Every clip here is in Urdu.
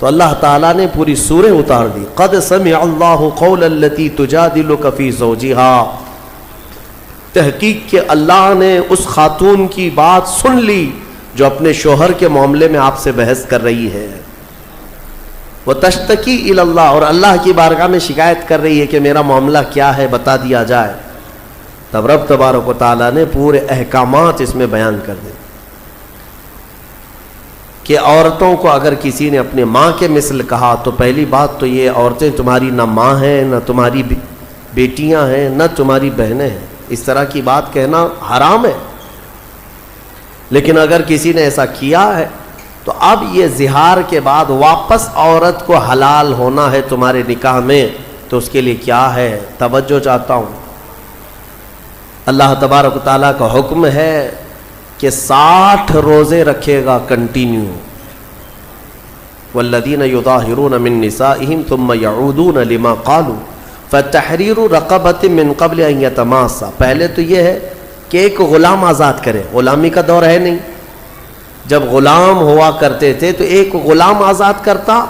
تو اللہ تعالیٰ نے پوری سورہ اتار دی. قد سمع اللہ قول التی تجادلک فی زوجہا، تحقیق کہ اللہ نے اس خاتون کی بات سن لی جو اپنے شوہر کے معاملے میں آپ سے بحث کر رہی ہے. وتشتکی الی اللہ، اور اللہ کی بارگاہ میں شکایت کر رہی ہے کہ میرا معاملہ کیا ہے، بتا دیا جائے. تب رب تبارک و تعالیٰ نے پورے احکامات اس میں بیان کر دیے کہ عورتوں کو اگر کسی نے اپنے ماں کے مثل کہا تو پہلی بات تو یہ عورتیں تمہاری نہ ماں ہیں، نہ تمہاری بیٹیاں ہیں، نہ تمہاری بہنیں ہیں. اس طرح کی بات کہنا حرام ہے. لیکن اگر کسی نے ایسا کیا ہے تو اب یہ زہار کے بعد واپس عورت کو حلال ہونا ہے تمہارے نکاح میں، تو اس کے لیے کیا ہے؟ توجہ چاہتا ہوں. اللہ تبارک و تعالیٰ کا حکم ہے کہ 60 روزے رکھے گا کنٹینیو. والذین یظاہرون من نسائہم ثم یعودون لما قالوا فتحریر رقبۃ من قبل ان یتماسا. پہلے تو یہ ہے کہ ایک غلام آزاد کرے. غلامی کا دور ہے نہیں. جب غلام ہوا کرتے تھے تو ایک غلام آزاد کرتا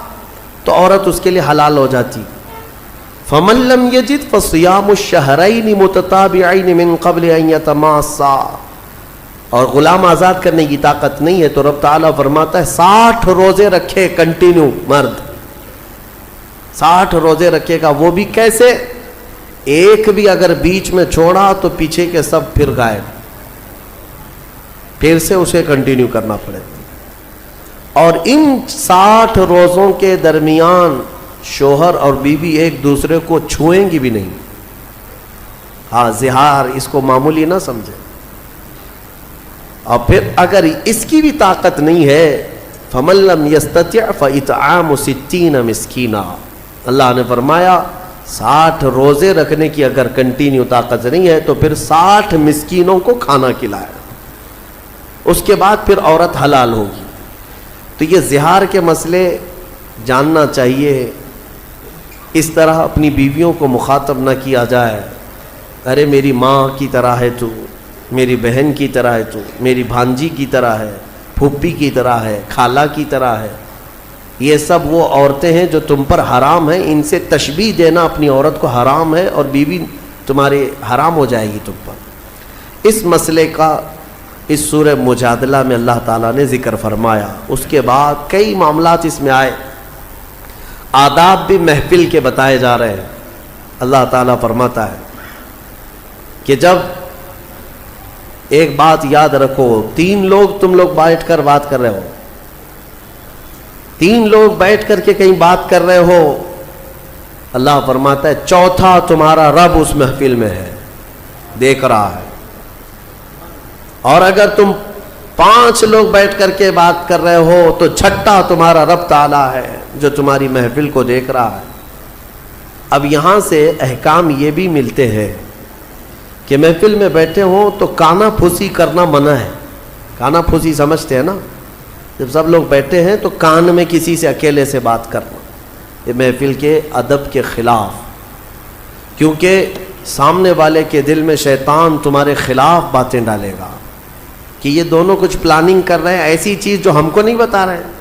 تو عورت اس کے لیے حلال ہو جاتی. فمن لم یجد فصیام الشہرین متتابعین من قبل ان یتماسا. اور غلام آزاد کرنے کی طاقت نہیں ہے تو رب تعالیٰ فرماتا ہے 60 روزے رکھے کنٹینیو. مرد 60 روزے رکھے گا. وہ بھی کیسے؟ ایک بھی اگر بیچ میں چھوڑا تو پیچھے کے سب پھر غائب، پھر سے اسے کنٹینیو کرنا پڑے. اور ان 60 روزوں کے درمیان شوہر اور بیوی ایک دوسرے کو چھوئیں گی بھی نہیں. ہاں، زہار اس کو معمولی نہ سمجھے. اور پھر اگر اس کی بھی طاقت نہیں ہے فَمَن لَّمْ يَسْتَطِعْ فَإِطْعَامُ 60 مسکینا. اللہ نے فرمایا 60 روزے رکھنے کی اگر کنٹینیو طاقت نہیں ہے تو پھر 60 مسکینوں کو کھانا کھلائے. اس کے بعد پھر عورت حلال ہوگی. تو یہ زہار کے مسئلے جاننا چاہیے. اس طرح اپنی بیویوں کو مخاطب نہ کیا جائے. ارے میری ماں کی طرح ہے تو، میری بہن کی طرح ہے تو، میری بھانجی کی طرح ہے، پھوپھی کی طرح ہے، خالہ کی طرح ہے. یہ سب وہ عورتیں ہیں جو تم پر حرام ہیں. ان سے تشبیہ دینا اپنی عورت کو حرام ہے اور بیوی تمہارے حرام ہو جائے گی تم پر. اس مسئلے کا اس سورہ مجادلہ میں اللہ تعالیٰ نے ذکر فرمایا. اس کے بعد کئی معاملات اس میں آئے. آداب بھی محفل کے بتائے جا رہے ہیں. اللہ تعالیٰ فرماتا ہے کہ جب ایک بات یاد رکھو، 3 لوگ تم لوگ بیٹھ کر بات کر رہے ہو، 3 لوگ بیٹھ کر کے کہیں بات کر رہے ہو، اللہ فرماتا ہے چوتھا تمہارا رب اس محفل میں ہے، دیکھ رہا ہے. اور اگر تم 5 لوگ بیٹھ کر کے بات کر رہے ہو تو چھٹا تمہارا رب تعالیٰ ہے جو تمہاری محفل کو دیکھ رہا ہے. اب یہاں سے احکام یہ بھی ملتے ہیں کہ محفل میں بیٹھے ہوں تو کانا پھوسی کرنا منع ہے. کانا پھوسی سمجھتے ہیں نا؟ جب سب لوگ بیٹھے ہیں تو کان میں کسی سے اکیلے سے بات کرنا، یہ محفل کے ادب کے خلاف. کیونکہ سامنے والے کے دل میں شیطان تمہارے خلاف باتیں ڈالے گا کہ یہ دونوں کچھ پلاننگ کر رہے ہیں، ایسی چیز جو ہم کو نہیں بتا رہے ہیں.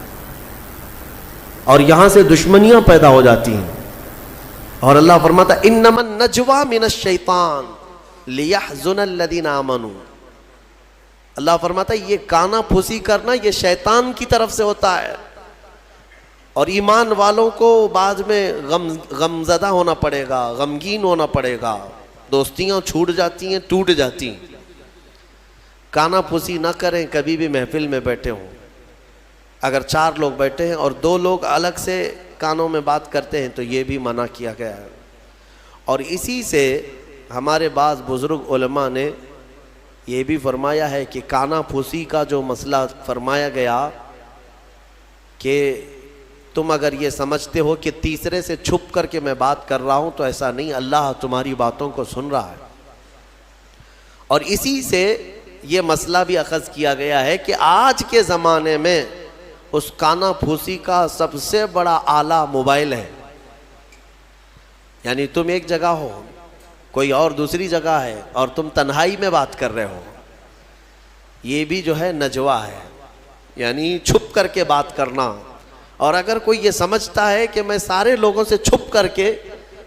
اور یہاں سے دشمنیاں پیدا ہو جاتی ہیں. اور اللہ فرماتا ہے انما النجوى من الشیطان لیحزن الذین آمنوا. اللہ فرماتا ہے یہ کانا پھوسی کرنا یہ شیطان کی طرف سے ہوتا ہے، اور ایمان والوں کو بعد میں غمزدہ ہونا پڑے گا، غمگین ہونا پڑے گا. دوستیاں چھوٹ جاتی ہیں، ٹوٹ جاتی ہیں. کانا پھوسی نہ کریں کبھی بھی محفل میں بیٹھے ہوں. اگر 4 لوگ بیٹھے ہیں اور 2 لوگ الگ سے کانوں میں بات کرتے ہیں تو یہ بھی منع کیا گیا ہے. اور اسی سے ہمارے بعض بزرگ علماء نے یہ بھی فرمایا ہے کہ کانا پھوسی کا جو مسئلہ فرمایا گیا کہ تم اگر یہ سمجھتے ہو کہ تیسرے سے چھپ کر کے میں بات کر رہا ہوں تو ایسا نہیں، اللہ تمہاری باتوں کو سن رہا ہے. اور اسی سے یہ مسئلہ بھی اخذ کیا گیا ہے کہ آج کے زمانے میں اس کانا پھوسی کا سب سے بڑا آلہ موبائل ہے. یعنی تم ایک جگہ ہو، کوئی اور دوسری جگہ ہے اور تم تنہائی میں بات کر رہے ہو، یہ بھی جو ہے نجوا ہے، یعنی چھپ کر کے بات کرنا. اور اگر کوئی یہ سمجھتا ہے کہ میں سارے لوگوں سے چھپ کر کے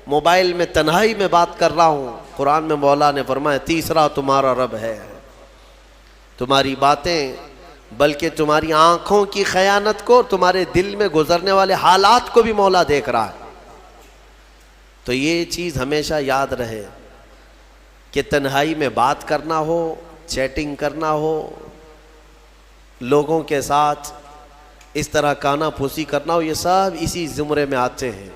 موبائل میں تنہائی میں بات کر رہا ہوں، قرآن میں مولا نے فرمایا تیسرا تمہارا رب ہے، تمہاری باتیں بلکہ تمہاری آنکھوں کی خیانت کو، تمہارے دل میں گزرنے والے حالات کو بھی مولا دیکھ رہا ہے۔ تو یہ چیز ہمیشہ یاد رہے کہ تنہائی میں بات کرنا ہو، چیٹنگ کرنا ہو، لوگوں کے ساتھ اس طرح کانا پھوسی کرنا ہو، یہ سب اسی زمرے میں آتے ہیں۔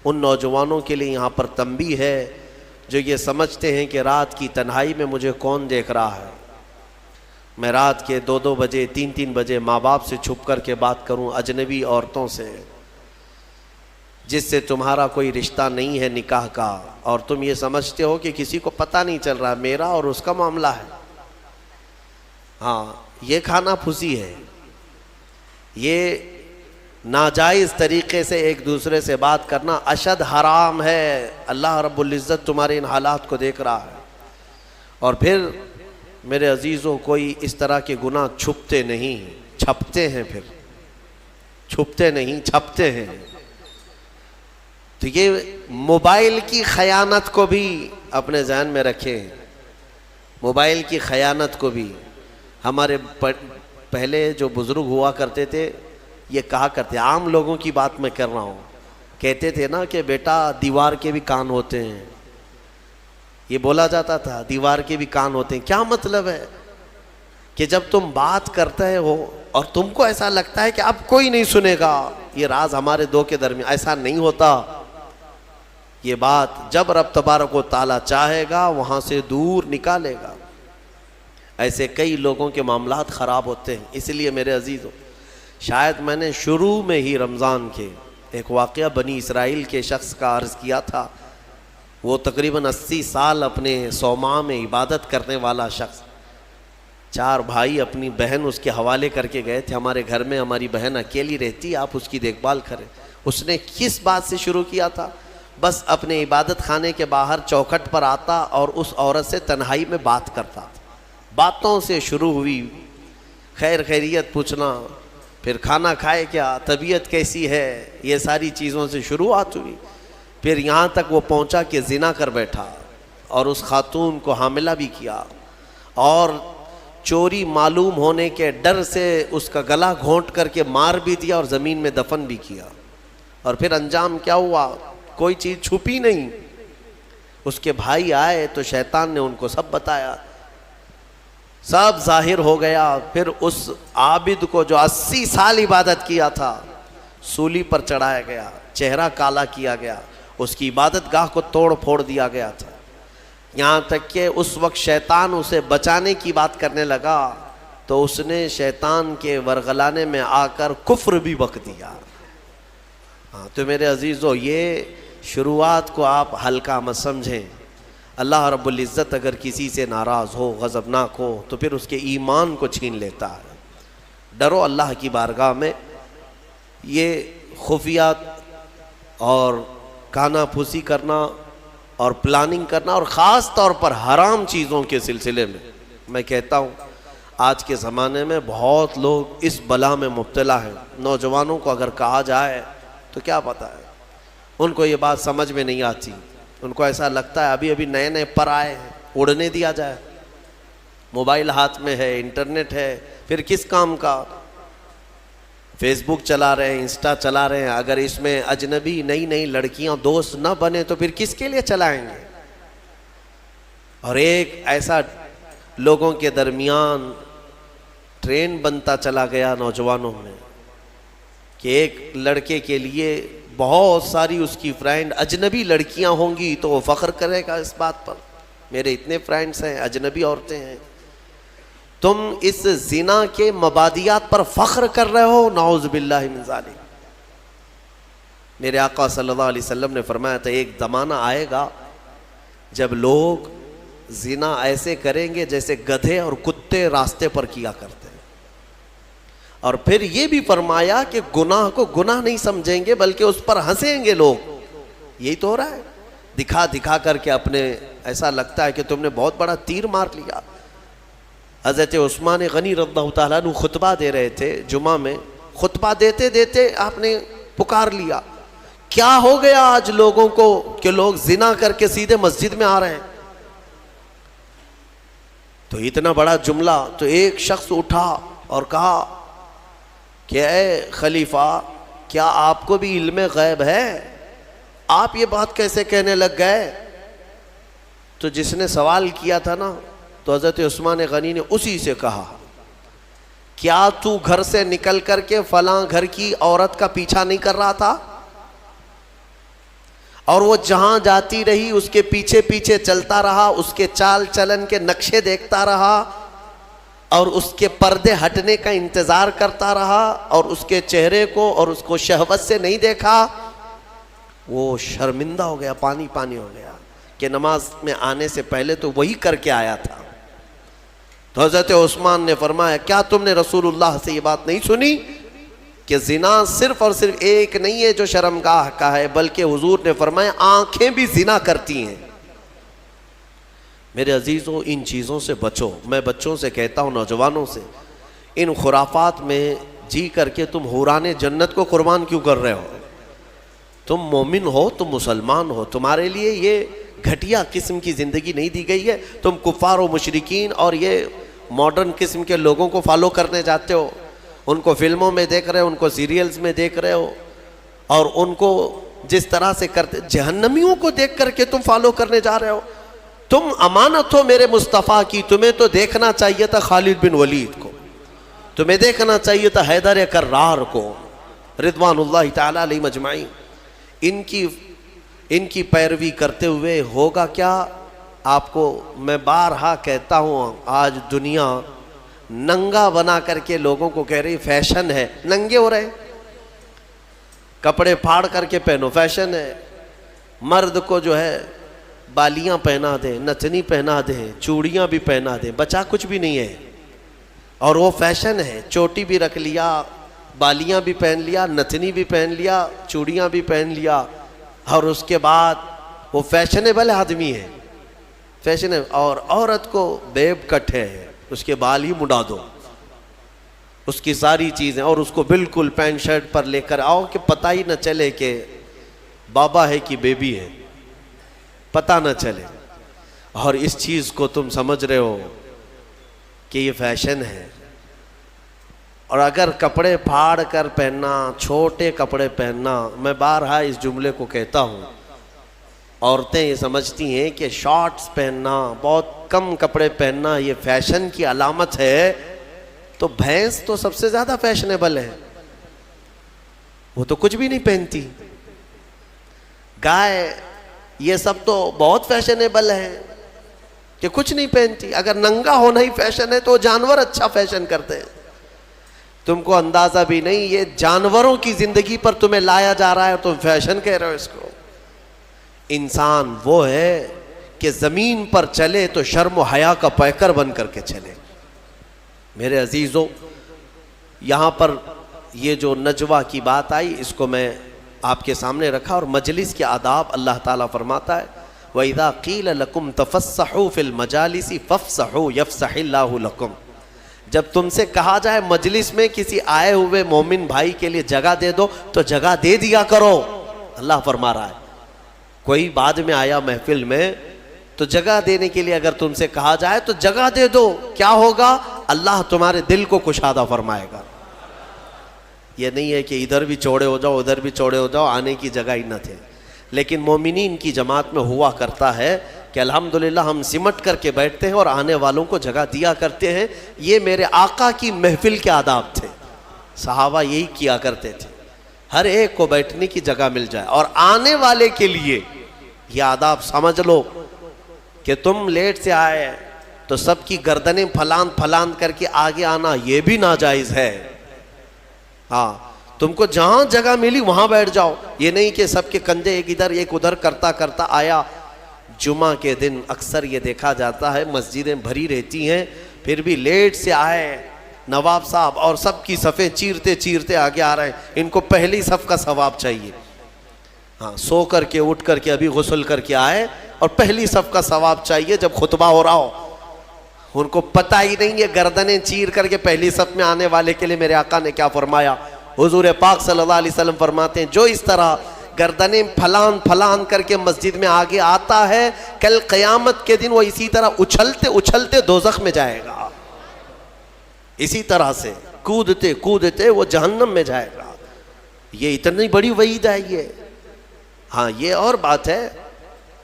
ان نوجوانوں کے لیے یہاں پر تنبیہ ہے جو یہ سمجھتے ہیں کہ رات کی تنہائی میں مجھے کون دیکھ رہا ہے، میں رات کے 2 بجے 3 بجے ماں باپ سے چھپ کر کے بات کروں، اجنبی عورتوں سے جس سے تمہارا کوئی رشتہ نہیں ہے نکاح کا، اور تم یہ سمجھتے ہو کہ کسی کو پتہ نہیں چل رہا، میرا اور اس کا معاملہ ہے۔ ہاں، یہ کھانا پھوسی ہے، یہ ناجائز طریقے سے ایک دوسرے سے بات کرنا اشد حرام ہے۔ اللہ رب العزت تمہارے ان حالات کو دیکھ رہا ہے۔ اور پھر میرے عزیزوں، کوئی اس طرح کے گناہ چھپتے نہیں، چھپتے ہیں، پھر چھپتے نہیں چھپتے ہیں۔ تو یہ موبائل کی خیانت کو بھی اپنے ذہن میں رکھیں، موبائل کی خیانت کو بھی۔ ہمارے پہلے جو بزرگ ہوا کرتے تھے یہ کہا کرتے، عام لوگوں کی بات میں کر رہا ہوں، کہتے تھے نا کہ بیٹا دیوار کے بھی کان ہوتے ہیں، یہ بولا جاتا تھا دیوار کے بھی کان ہوتے ہیں۔ کیا مطلب ہے کہ جب تم بات کرتے ہو اور تم کو ایسا لگتا ہے کہ اب کوئی نہیں سنے گا، یہ راز ہمارے دو کے درمیان، ایسا نہیں ہوتا۔ یہ بات جب رب تبارک و تعالیٰ چاہے گا وہاں سے دور نکالے گا۔ ایسے کئی لوگوں کے معاملات خراب ہوتے ہیں۔ اس لیے میرے عزیزوں، شاید میں نے شروع میں ہی رمضان کے ایک واقعہ بنی اسرائیل کے شخص کا عرض کیا تھا۔ وہ تقریباً 80 سال اپنے صومعہ میں عبادت کرنے والا شخص، 4 بھائی اپنی بہن اس کے حوالے کر کے گئے تھے، ہمارے گھر میں ہماری بہن اکیلی رہتی، آپ اس کی دیکھ بھال کریں۔ اس نے کس بات سے شروع کیا تھا؟ بس اپنے عبادت خانے کے باہر چوکھٹ پر آتا اور اس عورت سے تنہائی میں بات کرتا تھا۔ باتوں سے شروع ہوئی، خیر خیریت پوچھنا، پھر کھانا کھائے کیا، طبیعت کیسی ہے، یہ ساری چیزوں سے شروعات ہوئی۔ پھر یہاں تک وہ پہنچا کہ زنا کر بیٹھا اور اس خاتون کو حاملہ بھی کیا، اور چوری معلوم ہونے کے ڈر سے اس کا گلا گھونٹ کر کے مار بھی دیا اور زمین میں دفن بھی کیا۔ اور پھر انجام کیا ہوا؟ کوئی چیز چھپی نہیں۔ اس کے بھائی آئے تو شیطان نے ان کو سب بتایا، سب ظاہر ہو گیا۔ پھر اس عابد کو جو 80 سال عبادت کیا تھا سولی پر چڑھایا گیا، چہرہ کالا کیا گیا، اس کی عبادت گاہ کو توڑ پھوڑ دیا گیا تھا، یہاں تک کہ اس وقت شیطان اسے بچانے کی بات کرنے لگا تو اس نے شیطان کے ورغلانے میں آ کر کفر بھی بک دیا۔ ہاں، تو میرے عزیزو، یہ شروعات کو آپ ہلکا مت سمجھیں۔ اللہ رب العزت اگر کسی سے ناراض ہو، غضبناک ہو، تو پھر اس کے ایمان کو چھین لیتا ہے۔ ڈرو اللہ کی بارگاہ میں۔ یہ خفیات اور کانا پھوسی کرنا اور پلاننگ کرنا، اور خاص طور پر حرام چیزوں کے سلسلے میں کہتا ہوں آج کے زمانے میں بہت لوگ اس بلا میں مبتلا ہیں۔ نوجوانوں کو اگر کہا جائے تو کیا پتہ ہے، ان کو یہ بات سمجھ میں نہیں آتی، ان کو ایسا لگتا ہے ابھی نئے پر آئے ہیں، اڑنے دیا جائے، موبائل ہاتھ میں ہے، انٹرنیٹ ہے، پھر کس کام کا؟ فیس بک چلا رہے ہیں، انسٹا چلا رہے ہیں، اگر اس میں اجنبی نئی لڑکیاں دوست نہ بنے تو پھر کس کے لیے چلائیں گے؟ اور ایک ایسا لوگوں کے درمیان ٹرین بنتا چلا گیا نوجوانوں میں کہ ایک لڑکے کے لیے بہت ساری اس کی فرینڈ اجنبی لڑکیاں ہوں گی تو وہ فخر کرے گا اس بات پر، میرے اتنے فرینڈز ہیں، اجنبی عورتیں ہیں۔ تم اس زنا کے مبادیات پر فخر کر رہے ہو، نعوذ باللہ من ذالک۔ میرے آقا صلی اللہ علیہ وسلم نے فرمایا تھا ایک زمانہ آئے گا جب لوگ زنا ایسے کریں گے جیسے گدھے اور کتے راستے پر کیا کرتے ہیں، اور پھر یہ بھی فرمایا کہ گناہ کو گناہ نہیں سمجھیں گے بلکہ اس پر ہنسیں گے لوگ۔ یہی تو ہو رہا ہے، دکھا کر کے اپنے ایسا لگتا ہے کہ تم نے بہت بڑا تیر مار لیا۔ حضرت عثمان غنی رضی اللہ تعالیٰ عنہ خطبہ دے رہے تھے جمعہ میں، خطبہ دیتے آپ نے پکار لیا. کیا ہو گیا آج لوگوں کو کہ لوگ زنا کر کے سیدھے مسجد میں آ رہے ہیں؟ تو اتنا بڑا جملہ. تو ایک شخص اٹھا اور کہا کہ اے خلیفہ، کیا آپ کو بھی علم غیب ہے؟ آپ یہ بات کیسے کہنے لگ گئے؟ تو جس نے سوال کیا تھا نا، تو حضرت عثمان غنی نے اسی سے کہا، کیا تو گھر سے نکل کر کے فلاں گھر کی عورت کا پیچھا نہیں کر رہا تھا؟ اور وہ جہاں جاتی رہی اس کے پیچھے پیچھے چلتا رہا، اس کے چال چلن کے نقشے دیکھتا رہا، اور اس کے پردے ہٹنے کا انتظار کرتا رہا، اور اس کے چہرے کو اور اس کو شہوت سے نہیں دیکھا؟ وہ شرمندہ ہو گیا، پانی پانی ہو گیا کہ نماز میں آنے سے پہلے تو وہی کر کے آیا تھا. تو حضرت عثمان نے فرمایا، کیا تم نے رسول اللہ سے یہ بات نہیں سنی کہ زنا صرف اور صرف ایک نہیں ہے جو شرمگاہ کا ہے، بلکہ حضور نے فرمایا آنکھیں بھی زنا کرتی ہیں. میرے عزیزوں، ان چیزوں سے بچو. میں بچوں سے کہتا ہوں، نوجوانوں سے، ان خرافات میں جی کر کے تم حوران جنت کو قربان کیوں کر رہے ہو؟ تم مومن ہو، تم مسلمان ہو، تمہارے لیے یہ گھٹیا قسم کی زندگی نہیں دی گئی ہے. تم کفار و مشرکین اور یہ ماڈرن قسم کے لوگوں کو فالو کرنے جاتے ہو، ان کو فلموں میں دیکھ رہے ہو، ان کو سیریلز میں دیکھ رہے ہو، اور ان کو جس طرح سے کرتے، جہنمیوں کو دیکھ کر کے تم فالو کرنے جا رہے ہو. تم امانت ہو میرے مصطفیٰ کی. تمہیں تو دیکھنا چاہیے تھا خالد بن ولید کو، تمہیں دیکھنا چاہیے تھا حیدر کرار کو رضوان اللہ تعالی علیہ مجمعین. ان کی پیروی کرتے ہوئے ہوگا کیا؟ آپ کو میں بارہا کہتا ہوں، آج دنیا ننگا بنا کر کے لوگوں کو کہہ رہی فیشن ہے. ننگے ہو رہے، کپڑے پھاڑ کر کے پہنو، فیشن ہے. مرد کو جو ہے بالیاں پہنا دیں، نتنی پہنا دیں، چوڑیاں بھی پہنا دیں، بچا کچھ بھی نہیں ہے، اور وہ فیشن ہے. چوٹی بھی رکھ لیا، بالیاں بھی پہن لیا، نتنی بھی پہن لیا، چوڑیاں بھی پہن لیا، اور اس کے بعد وہ فیشنیبل آدمی ہے. فیشن ہے. اور عورت کو بیب کٹ ہے، اس کے بال ہی مڈا دو، اس کی ساری چیزیں، اور اس کو بالکل پینٹ شرٹ پر لے کر آؤ کہ پتہ ہی نہ چلے کہ بابا ہے کہ بیبی ہے، پتہ نہ چلے. اور اس چیز کو تم سمجھ رہے ہو کہ یہ فیشن ہے. اور اگر کپڑے پھاڑ کر پہننا، چھوٹے کپڑے پہننا، میں بارہا اس جملے کو کہتا ہوں، عورتیں یہ سمجھتی ہیں کہ شارٹس پہننا، بہت کم کپڑے پہننا یہ فیشن کی علامت ہے. تو بھینس تو سب سے زیادہ فیشنیبل ہے، وہ تو کچھ بھی نہیں پہنتی. گائے، یہ سب تو بہت فیشنیبل ہے کہ کچھ نہیں پہنتی. اگر ننگا ہونا ہی فیشن ہے تو جانور اچھا فیشن کرتے ہیں. تم کو اندازہ بھی نہیں، یہ جانوروں کی زندگی پر تمہیں لایا جا رہا ہے، تم فیشن کہہ رہے ہو اس کو. انسان وہ ہے کہ زمین پر چلے تو شرم و حیا کا پیکر بن کر کے چلے. میرے عزیزوں، یہاں پر یہ جو نجوہ کی بات آئی، اس کو میں آپ کے سامنے رکھا، اور مجلس کے آداب اللہ تعالیٰ فرماتا ہے وَإِذَا قِيلَ لَكُمْ تَفَسَّحُوا فِي الْمَجَالِسِ فَافْسَحُوا يَفْسَحِ اللَّهُ لَكُمْ. جب تم سے کہا جائے مجلس میں کسی آئے ہوئے مومن بھائی کے لیے جگہ دے دو تو جگہ دے دیا کرو. اللہ فرما رہا ہے. کوئی بعد میں آیا محفل میں تو جگہ دینے کے لیے اگر تم سے کہا جائے تو جگہ دے دو. کیا ہوگا؟ اللہ تمہارے دل کو کشادہ فرمائے گا. یہ نہیں ہے کہ ادھر بھی چوڑے ہو جاؤ ادھر بھی چوڑے ہو جاؤ، آنے کی جگہ ہی نہ تھے. لیکن مومنین کی جماعت میں ہوا کرتا ہے کہ الحمدللہ ہم سمٹ کر کے بیٹھتے ہیں اور آنے والوں کو جگہ دیا کرتے ہیں. یہ میرے آقا کی محفل کے آداب تھے. صحابہ یہی کیا کرتے تھے، ہر ایک کو بیٹھنے کی جگہ مل جائے. اور آنے والے کے لیے یہ آداب سمجھ لو کہ تم لیٹ سے آئے تو سب کی گردنیں پھلان کر کے آگے آنا یہ بھی ناجائز ہے. ہاں، تم کو جہاں جگہ ملی وہاں بیٹھ جاؤ. یہ نہیں کہ سب کے کندھے ایک ادھر ایک ادھر کرتا آیا. جمعہ کے دن اکثر یہ دیکھا جاتا ہے مسجدیں بھری رہتی ہیں، پھر بھی لیٹ سے آئے نواب صاحب اور سب کی صفیں چیرتے آگے آ رہے ہیں. ان کو پہلی صف کا ثواب چاہیے. ہاں، سو کر کے اٹھ کر کے ابھی غسل کر کے آئے اور پہلی صف کا ثواب چاہیے جب خطبہ ہو رہا ہو. ان کو پتہ ہی نہیں ہے گردنیں چیر کر کے پہلی صف میں آنے والے کے لیے میرے آقا نے کیا فرمایا. حضور پاک صلی اللہ علیہ وسلم فرماتے ہیں جو اس طرح گردنیں پھلان پھلان کر کے مسجد میں آگے آتا ہے، کل قیامت کے دن وہ اسی طرح اچھلتے اچھلتے دوزخ میں جائے گا، اسی طرح سے کودتے کودتے وہ جہنم میں جائے گا۔ یہ اتنی بڑی وعید ہے یہ۔ ہاں یہ اور بات ہے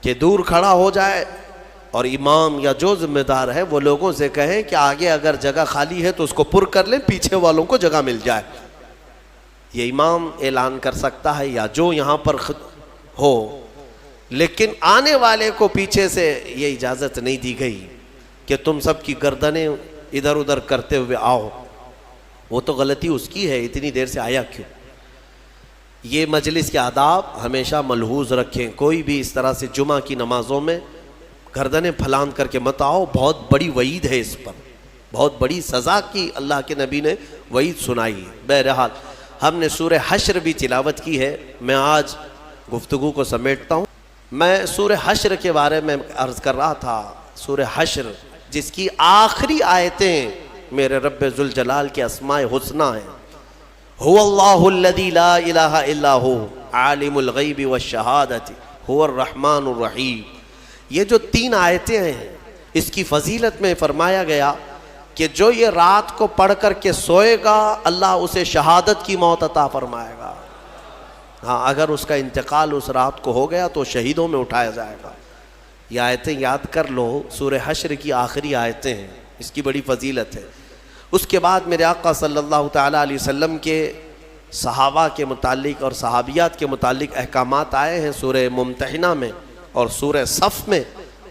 کہ دور کھڑا ہو جائے اور امام یا جو ذمہ دار ہے وہ لوگوں سے کہیں کہ آگے اگر جگہ خالی ہے تو اس کو پر کر لیں، پیچھے والوں کو جگہ مل جائے۔ یہ امام اعلان کر سکتا ہے یا جو یہاں پر ہو، لیکن آنے والے کو پیچھے سے یہ اجازت نہیں دی گئی کہ تم سب کی گردنیں ادھر ادھر کرتے ہوئے آؤ۔ وہ تو غلطی اس کی ہے، اتنی دیر سے آیا کیوں؟ یہ مجلس کے آداب ہمیشہ ملحوظ رکھیں، کوئی بھی اس طرح سے جمعہ کی نمازوں میں گردنیں پھلان کر کے مت آؤ، بہت بڑی وعید ہے اس پر، بہت بڑی سزا کی اللہ کے نبی نے وعید سنائی ہے۔ بہرحال ہم نے سورہ حشر بھی تلاوت کی ہے، میں آج گفتگو کو سمیٹتا ہوں۔ میں سورہ حشر کے بارے میں عرض کر رہا تھا، سورہ حشر جس کی آخری آیتیں میرے رب ذوالجلال کے اسماء حسنی ہیں، هو اللہ الذی لا الہ الا ہو عالم الغیب والشہادۃ هو الرحمن الرحیم۔ یہ جو 3 آیتیں ہیں اس کی فضیلت میں فرمایا گیا کہ جو یہ رات کو پڑھ کر کے سوئے گا اللہ اسے شہادت کی موت عطا فرمائے گا۔ ہاں اگر اس کا انتقال اس رات کو ہو گیا تو شہیدوں میں اٹھایا جائے گا۔ یہ آیتیں یاد کر لو، سورہ حشر کی آخری آیتیں ہیں، اس کی بڑی فضیلت ہے۔ اس کے بعد میرے آقا صلی اللہ تعالیٰ علیہ وسلم کے صحابہ کے متعلق اور صحابیات کے متعلق احکامات آئے ہیں سورہ ممتحنہ میں اور سورہ صف میں۔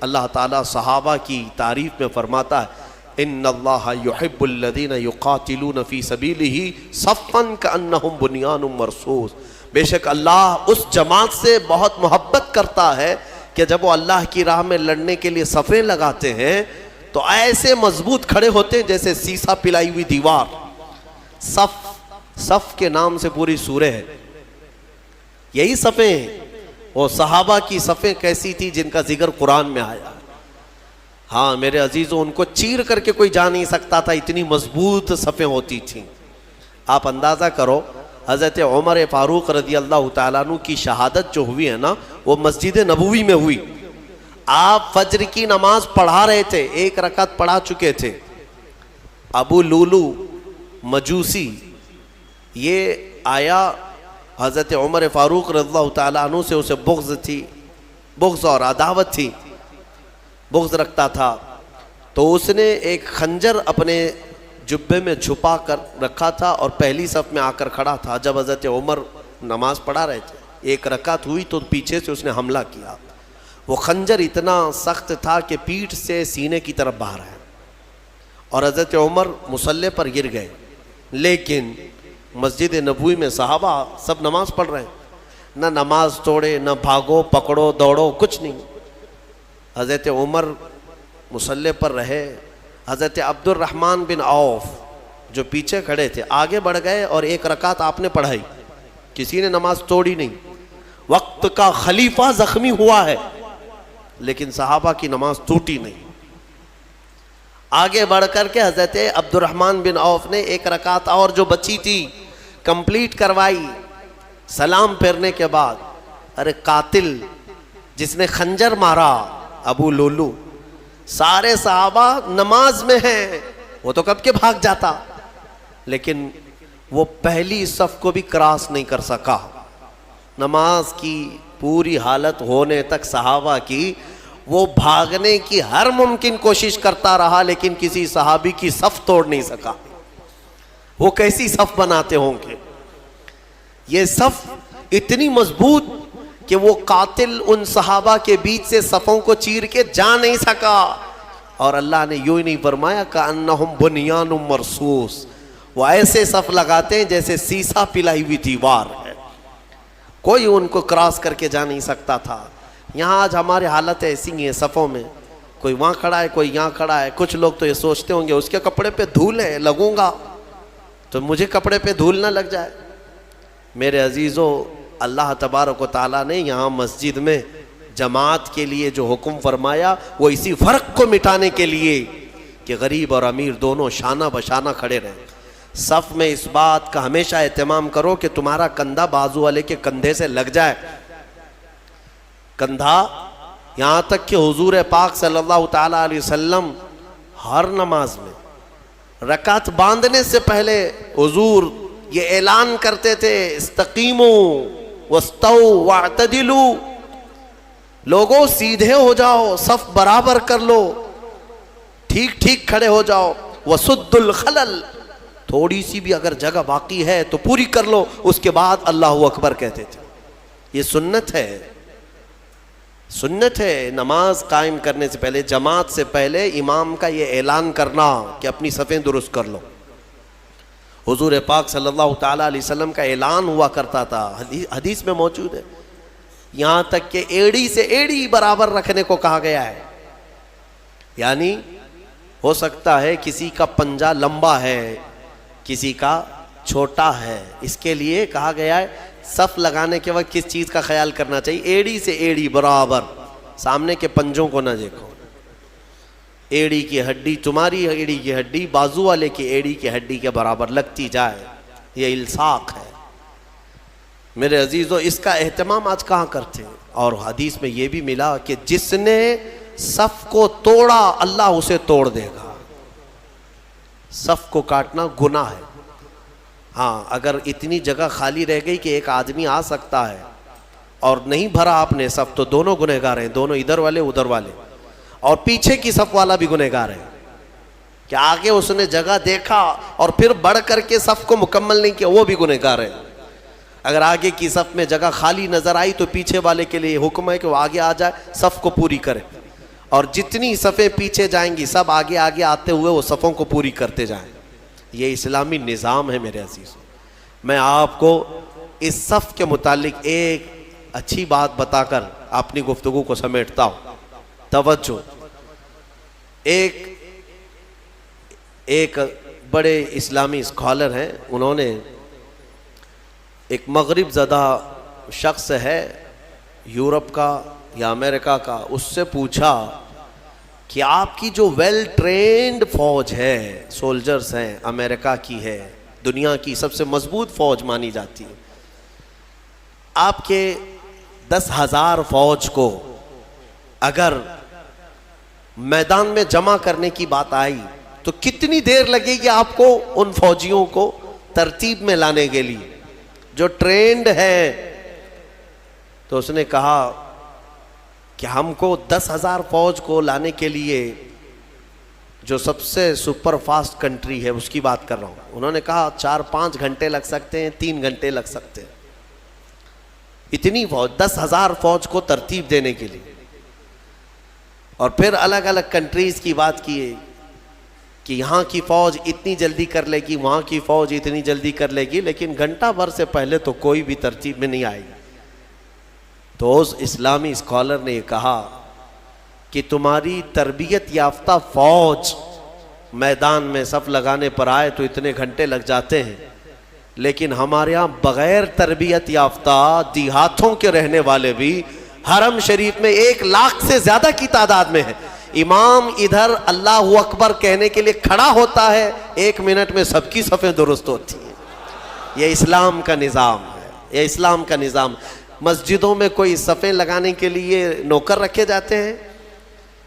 اللہ تعالیٰ صحابہ کی تعریف میں فرماتا ہے ان اللہ یحب الذین یقاتلون فی سبیلہ صفا کأنہم بنیان مرصوص۔ بے شک اللہ اس جماعت سے بہت محبت کرتا ہے کہ جب وہ اللہ کی راہ میں لڑنے کے لیے صفیں لگاتے ہیں تو ایسے مضبوط کھڑے ہوتے ہیں جیسے سیسا پلائی ہوئی دیوار۔ صف کے نام سے پوری سورہ ہے، یہی صفیں ہیں۔ وہ صحابہ کی صفیں کیسی تھی جن کا ذکر قرآن میں آیا۔ ہاں میرے عزیزوں، ان کو چیر کر کے کوئی جا نہیں سکتا تھا، اتنی مضبوط صفیں ہوتی تھیں۔ آپ اندازہ کرو حضرت عمر فاروق رضی اللہ تعالیٰ عنہ کی شہادت جو ہوئی ہے نا، وہ مسجد نبوی میں ہوئی۔ آپ فجر کی نماز پڑھا رہے تھے، 1 رکعت پڑھا چکے تھے۔ ابو لولو مجوسی یہ آیا، حضرت عمر فاروق رضی اللہ تعالیٰ عنہ سے اسے بغض تھی، بغض اور عداوت تھی، بغض رکھتا تھا۔ تو اس نے ایک خنجر اپنے جبے میں چھپا کر رکھا تھا اور پہلی صف میں آ کر کھڑا تھا۔ جب حضرت عمر نماز پڑھا رہے تھے، 1 رکعت ہوئی تو پیچھے سے اس نے حملہ کیا۔ وہ خنجر اتنا سخت تھا کہ پیٹھ سے سینے کی طرف باہر ہے اور حضرت عمر مصلی پر گر گئے۔ لیکن مسجد نبوی میں صحابہ سب نماز پڑھ رہے ہیں، نہ نماز توڑے، نہ بھاگو پکڑو دوڑو، کچھ نہیں۔ حضرت عمر مصلی پر رہے۔ حضرت عبد الرحمن بن عوف جو پیچھے کھڑے تھے آگے بڑھ گئے اور 1 رکعت آپ نے پڑھائی، کسی نے نماز توڑی نہیں۔ وقت کا خلیفہ زخمی ہوا ہے لیکن صحابہ کی نماز ٹوٹی نہیں۔ آگے بڑھ کر کے حضرت عبد الرحمن بن عوف نے 1 رکعت اور جو بچی تھی کمپلیٹ کروائی۔ سلام پھیرنے کے بعد ارے قاتل جس نے خنجر مارا ابو لولو، سارے صحابہ نماز میں ہیں، وہ تو کب کے بھاگ جاتا، لیکن وہ پہلی صف کو بھی کراس نہیں کر سکا۔ نماز کی پوری حالت ہونے تک صحابہ کی وہ بھاگنے کی ہر ممکن کوشش کرتا رہا لیکن کسی صحابی کی صف توڑ نہیں سکا۔ وہ کیسی صف بناتے ہوں گے؟ یہ صف اتنی مضبوط کہ وہ قاتل ان صحابہ کے بیچ سے صفوں کو چیر کے جا نہیں سکا۔ اور اللہ نے یوں ہی نہیں فرمایا کأنہم بنیان مرصوص، وہ ایسے صف لگاتے ہیں جیسے سیسا پلائی ہوئی دیوار ہے، کوئی ان کو کراس کر کے جا نہیں سکتا تھا۔ یہاں آج ہماری حالت ایسی ہی ہے، صفوں میں کوئی وہاں کھڑا ہے کوئی یہاں کھڑا ہے۔ کچھ لوگ تو یہ سوچتے ہوں گے اس کے کپڑے پہ دھول ہے، لگوں گا تو مجھے کپڑے پہ دھول نہ لگ جائے۔ میرے عزیزو، اللہ تبارک و تعالیٰ نے یہاں مسجد میں جماعت کے لیے جو حکم فرمایا وہ اسی فرق کو مٹانے کے لیے کہ غریب اور امیر دونوں شانہ بشانہ کھڑے رہیں۔ صف میں اس بات کا ہمیشہ اہتمام کرو کہ تمہارا کندھا بازو والے کے کندھے سے لگ جائے. کندھا، یہاں تک کہ حضور پاک صلی اللہ تعالیٰ علیہ وسلم ہر نماز میں رکعت باندھنے سے پہلے حضور یہ اعلان کرتے تھے، استقیموا واستووا واعتدلوا، لوگوں سیدھے ہو جاؤ، صف برابر کر لو، ٹھیک ٹھیک کھڑے ہو جاؤ. وسدوا الخلل، تھوڑی سی بھی اگر جگہ باقی ہے تو پوری کر لو. اس کے بعد اللہ اکبر کہتے تھے. یہ سنت ہے، سنت ہے. نماز قائم کرنے سے پہلے، جماعت سے پہلے امام کا یہ اعلان کرنا کہ اپنی صفیں درست کر لو. حضور پاک صلی اللہ تعالیٰ علیہ وسلم کا اعلان ہوا کرتا تھا، حدیث میں موجود ہے. یہاں تک کہ ایڑی سے ایڑی برابر رکھنے کو کہا گیا ہے. یعنی ہو سکتا ہے کسی کا پنجہ لمبا ہے، کسی کا چھوٹا ہے، اس کے لیے کہا گیا ہے صف لگانے کے وقت کس چیز کا خیال کرنا چاہیے؟ ایڑی سے ایڑی برابر، سامنے کے پنجوں کو نہ دیکھو. ایڑی کی ہڈی، تمہاری ایڑی کی ہڈی بازو والے کی ایڑی کی ہڈی کے برابر لگتی جائے. یہ الصاق ہے میرے عزیزو. اس کا اہتمام آج کہاں کرتے ہیں؟ اور حدیث میں یہ بھی ملا کہ جس نے صف کو توڑا اللہ اسے توڑ دے گا. صف کو کاٹنا گناہ ہے. ہاں، اگر اتنی جگہ خالی رہ گئی کہ ایک آدمی آ سکتا ہے اور نہیں بھرا آپ نے صف، تو دونوں گنہگار ہیں، دونوں ادھر والے ادھر والے. اور پیچھے کی صف والا بھی گنہگار ہے کہ آگے اس نے جگہ دیکھا اور پھر بڑھ کر کے صف کو مکمل نہیں کیا، وہ بھی گنہگار ہے. اگر آگے کی صف میں جگہ خالی نظر آئی تو پیچھے والے کے لیے حکم ہے کہ وہ آگے آ جائے، صف کو پوری کرے. اور جتنی صفیں پیچھے جائیں گی سب آگے آگے آتے ہوئے وہ صفوں کو پوری کرتے جائیں. یہ اسلامی نظام ہے میرے عزیز. میں آپ کو اس صف کے متعلق ایک اچھی بات بتا کر اپنی گفتگو کو سمیٹتا ہوں. توجہ. ایک بڑے اسلامی اسکالر ہیں، انہوں نے ایک مغرب زدہ شخص ہے یورپ کا یا امریکہ کا، اس سے پوچھا کہ آپ کی جو ویل ٹرینڈ فوج ہے، سولجرز ہیں، امریکہ کی ہے، دنیا کی سب سے مضبوط فوج مانی جاتی ہے، آپ کے 10,000 فوج کو اگر میدان میں جمع کرنے کی بات آئی تو کتنی دیر لگے گی آپ کو ان فوجیوں کو ترتیب میں لانے کے لیے جو ٹرینڈ ہے؟ تو اس نے کہا کہ ہم کو 10,000 فوج کو لانے کے لیے جو سب سے سپر فاسٹ کنٹری ہے اس کی بات کر رہا ہوں، انہوں نے کہا 4-5 گھنٹے لگ سکتے ہیں، 3 گھنٹے لگ سکتے ہیں. اتنی فوج، 10,000 فوج کو ترتیب دینے کے لیے. اور پھر الگ الگ کنٹریز کی بات کیے کہ یہاں کی فوج اتنی جلدی کر لے گی، وہاں کی فوج اتنی جلدی کر لے گی، لیکن گھنٹہ بھر سے پہلے تو کوئی بھی ترتیب میں نہیں آئے گی. تو اس اسلامی اسکالر نے یہ کہا کہ تمہاری تربیت یافتہ فوج میدان میں صف لگانے پر آئے تو اتنے گھنٹے لگ جاتے ہیں، لیکن ہمارے ہاں بغیر تربیت یافتہ دیہاتوں کے رہنے والے بھی حرم شریف میں 1 لاکھ سے زیادہ کی تعداد میں ہے. امام ادھر اللہ اکبر کہنے کے لیے کھڑا ہوتا ہے، 1 منٹ میں سب کی صفیں درست ہوتی ہیں. یہ اسلام کا نظام ہے، یہ اسلام کا نظام. مسجدوں میں کوئی صفیں لگانے کے لیے نوکر رکھے جاتے ہیں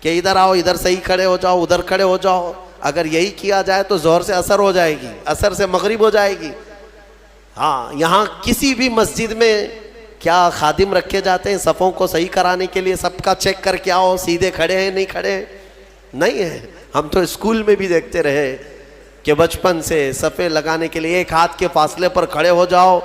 کہ ادھر آؤ، ادھر صحیح کھڑے ہو جاؤ، ادھر کھڑے ہو جاؤ. اگر یہی کیا جائے تو ظہر سے عصر ہو جائے گی، عصر سے مغرب ہو جائے گی. ہاں، یہاں کسی بھی مسجد میں کیا خادم رکھے جاتے ہیں صفوں کو صحیح کرانے کے لیے؟ سب کا چیک کر کے آؤ سیدھے کھڑے ہیں نہیں کھڑے ہیں؟ نہیں ہے. ہم تو اسکول میں بھی دیکھتے رہے کہ بچپن سے صفیں لگانے کے لیے 1 ہاتھ کے فاصلے پر کھڑے ہو جاؤ